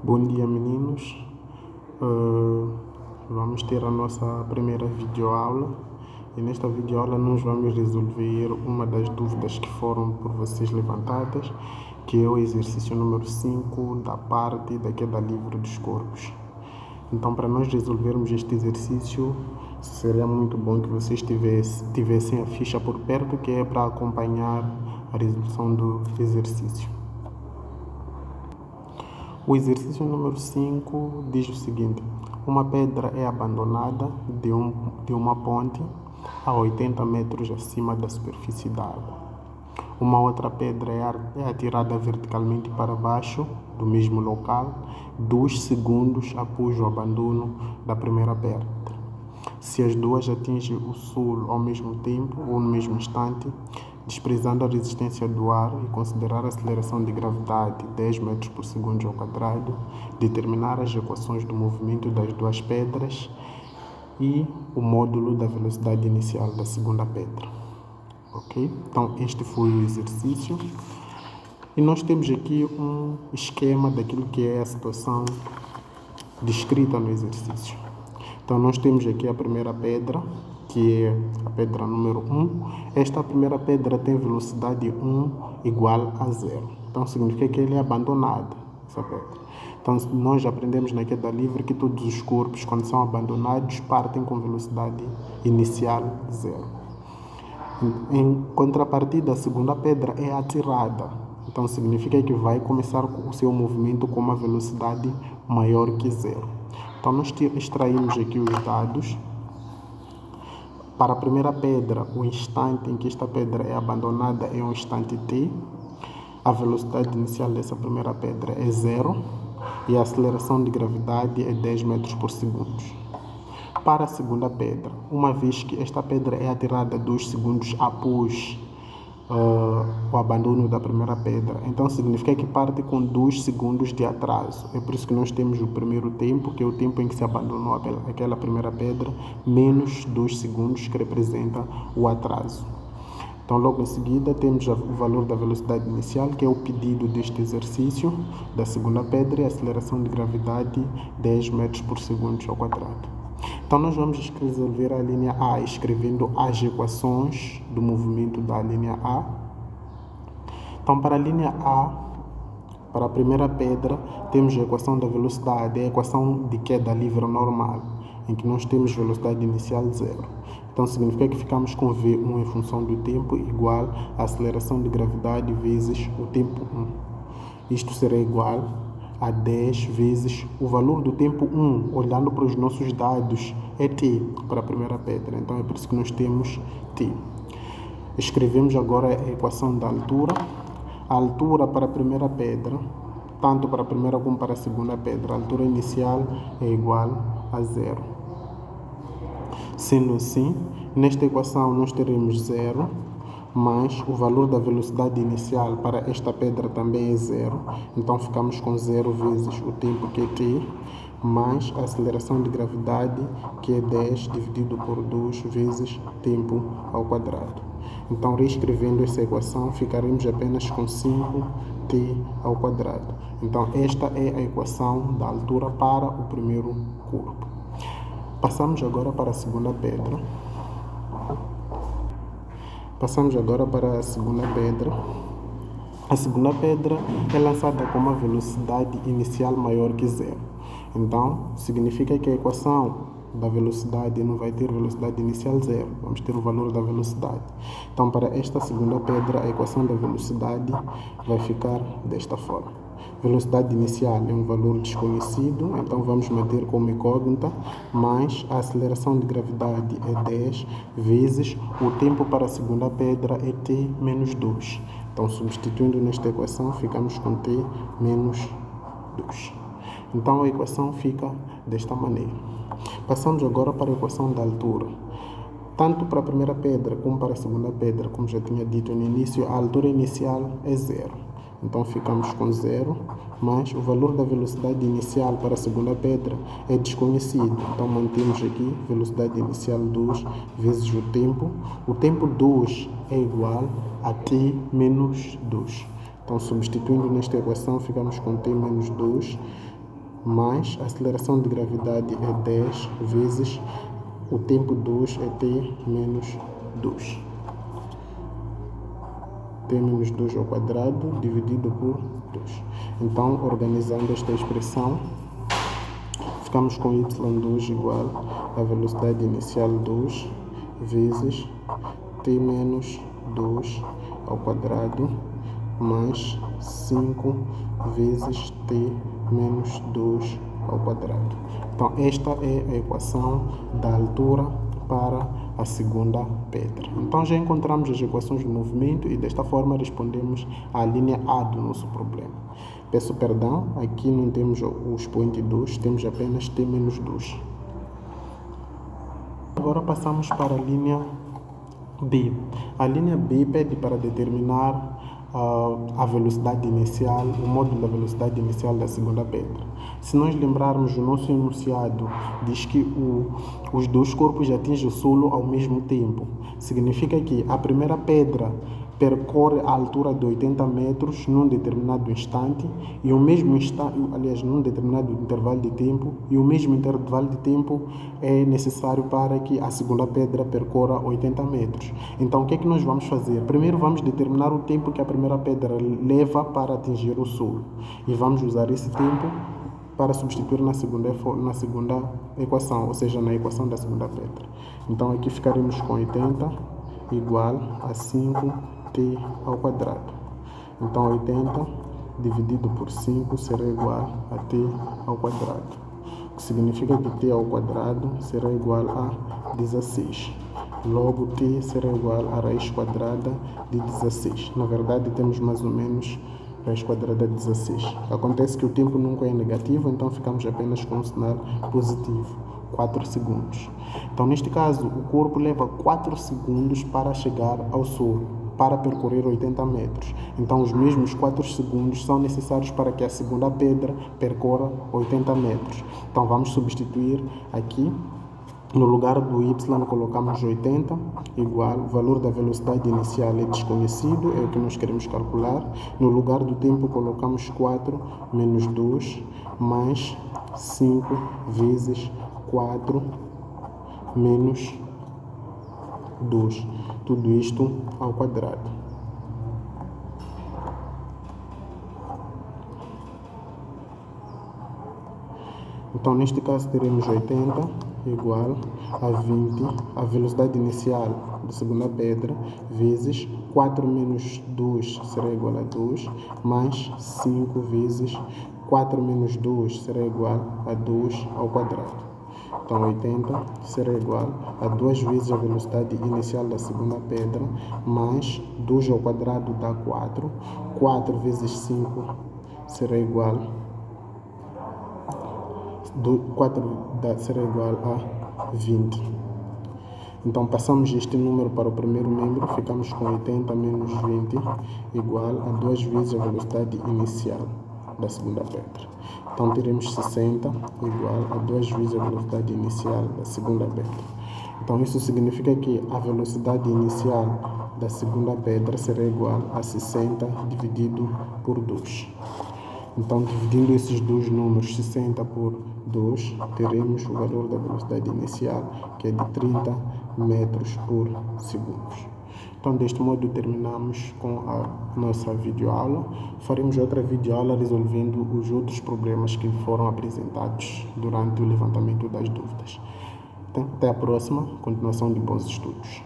Bom dia, meninos. Vamos ter a nossa primeira videoaula e nesta videoaula nós vamos resolver uma das dúvidas que foram por vocês levantadas, que é o exercício número 5 da parte da queda livre dos corpos. Então, para nós resolvermos este exercício, seria muito bom que vocês tivessem a ficha por perto, que é para acompanhar a resolução do exercício. O exercício número 5 diz o seguinte: uma pedra é abandonada de uma ponte a 80 metros acima da superfície da água. Uma outra pedra é atirada verticalmente para baixo do mesmo local 2 segundos após o abandono da primeira pedra. Se as duas atingem o solo ao mesmo tempo ou no mesmo instante, desprezando a resistência do ar e considerar a aceleração de gravidade 10 metros por segundo ao quadrado, determinar as equações do movimento das duas pedras e o módulo da velocidade inicial da segunda pedra. Ok? Então, este foi o exercício. E nós temos aqui um esquema daquilo que é a situação descrita no exercício. Então, nós temos aqui a primeira pedra, que é a pedra número 1. Esta primeira pedra tem velocidade 1 igual a 0. Então, significa que ele é abandonado, essa pedra. Então, nós aprendemos na queda livre que todos os corpos, quando são abandonados, partem com velocidade inicial 0. Em contrapartida, a segunda pedra é atirada. Então, significa que vai começar o seu movimento com uma velocidade maior que 0. Então, nós extraímos aqui os dados. Para a primeira pedra, o instante em que esta pedra é abandonada é um instante t. A velocidade inicial dessa primeira pedra é 0 e a aceleração de gravidade é 10 metros por segundo. Para a segunda pedra, uma vez que esta pedra é atirada 2 segundos após o abandono da primeira pedra, então significa que parte com 2 segundos de atraso. É por isso que nós temos o primeiro tempo, que é o tempo em que se abandonou aquela primeira pedra, menos 2 segundos, que representa o atraso. Então, logo em seguida, temos o valor da velocidade inicial, que é o pedido deste exercício, da segunda pedra, e a aceleração de gravidade 10 metros por segundo ao quadrado. Então, nós vamos resolver a linha A escrevendo as equações do movimento da linha A. Então, para a linha A, para a primeira pedra, temos a equação da velocidade, a equação de queda livre normal, em que nós temos velocidade inicial 0. Então, significa que ficamos com V1 em função do tempo igual à aceleração de gravidade vezes o tempo 1. Isto será igual a 10 vezes o valor do tempo 1, olhando para os nossos dados, é t para a primeira pedra. Então, é por isso que nós temos t. Escrevemos agora a equação da altura. A altura para a primeira pedra, tanto para a primeira como para a segunda pedra, a altura inicial é igual a 0. Sendo assim, nesta equação nós teremos 0, mais o valor da velocidade inicial para esta pedra também é 0. Então, ficamos com 0 vezes o tempo, que é t, mais a aceleração de gravidade, que é 10 dividido por 2 vezes tempo ao quadrado. Então, reescrevendo essa equação, ficaremos apenas com 5t ao quadrado. Então, esta é a equação da altura para o primeiro corpo. Passamos agora para a segunda pedra. A segunda pedra é lançada com uma velocidade inicial maior que 0. Então, significa que a equação da velocidade não vai ter velocidade inicial 0. Vamos ter o valor da velocidade. Então, para esta segunda pedra, a equação da velocidade vai ficar desta forma. Velocidade inicial é um valor desconhecido, então vamos manter como incógnita, mais a aceleração de gravidade é 10 vezes o tempo para a segunda pedra é t menos 2. Então, substituindo nesta equação, ficamos com t menos 2. Então, a equação fica desta maneira. Passamos agora para a equação da altura. Tanto para a primeira pedra como para a segunda pedra, como já tinha dito no início, a altura inicial é 0. Então, ficamos com 0, mas o valor da velocidade inicial para a segunda pedra é desconhecido. Então, mantemos aqui velocidade inicial 2 vezes o tempo. O tempo 2 é igual a t menos 2. Então, substituindo nesta equação, ficamos com t menos 2 mais a aceleração de gravidade é 10 vezes o tempo 2 é t menos 2. T menos 2 ao quadrado dividido por 2. Então, organizando esta expressão, ficamos com y2 igual a velocidade inicial 2 vezes t menos 2 ao quadrado mais 5 vezes t menos 2 ao quadrado. Então, esta é a equação da altura para a segunda pedra. Então, já encontramos as equações do movimento e desta forma respondemos à linha A do nosso problema. Peço perdão, aqui não temos o expoente 2, temos apenas t menos 2. Agora passamos para a linha B. A linha B pede para determinar a velocidade inicial, o módulo da velocidade inicial da segunda pedra. Se nós lembrarmos, o nosso enunciado diz que os dois corpos atingem o solo ao mesmo tempo. Significa que a primeira pedra percorre a altura de 80 metros num determinado instante e o mesmo instante, aliás, num determinado intervalo de tempo, e o mesmo intervalo de tempo é necessário para que a segunda pedra percorra 80 metros. Então, o que é que nós vamos fazer? Primeiro vamos determinar o tempo que a primeira pedra leva para atingir o solo e vamos usar esse tempo para substituir na segunda equação, ou seja, na equação da segunda pedra. Então, aqui ficaremos com 80 igual a 5t ao quadrado. Então, 80 dividido por 5 será igual a t ao quadrado, o que significa que t ao quadrado será igual a 16. Logo, t será igual a raiz quadrada de 16. Na verdade, temos mais ou menos raiz quadrada de 16. Acontece que o tempo nunca é negativo, então ficamos apenas com um sinal positivo, 4 segundos. Então, neste caso, o corpo leva 4 segundos para chegar ao solo, para percorrer 80 metros. Então, os mesmos 4 segundos são necessários para que a segunda pedra percorra 80 metros. Então, vamos substituir aqui. No lugar do y colocamos 80 igual, o valor da velocidade inicial é desconhecido, é o que nós queremos calcular. No lugar do tempo colocamos 4 menos 2 mais 5 vezes 4 menos 2. Tudo isto ao quadrado. Então, neste caso, teremos 80 igual a 20, a velocidade inicial da segunda pedra, vezes 4 menos 2 será igual a 2, mais 5 vezes 4 menos 2 será igual a 2 ao quadrado. Então, 80 será igual a 2 vezes a velocidade inicial da segunda pedra, mais 2 ao quadrado dá 4. 4 vezes 5 será igual 4 será igual a 20. Então, passamos este número para o primeiro membro, ficamos com 80 menos 20 igual a 2 vezes a velocidade inicial da segunda pedra. Então, teremos 60 igual a 2 vezes a velocidade inicial da segunda pedra. Então, isso significa que a velocidade inicial da segunda pedra será igual a 60 dividido por 2. Então, dividindo esses dois números, 60 por 2, teremos o valor da velocidade inicial, que é de 30 metros por segundo. Então, deste modo, terminamos com a nossa videoaula. Faremos outra videoaula resolvendo os outros problemas que foram apresentados durante o levantamento das dúvidas. Então, até a próxima. Continuação de bons estudos.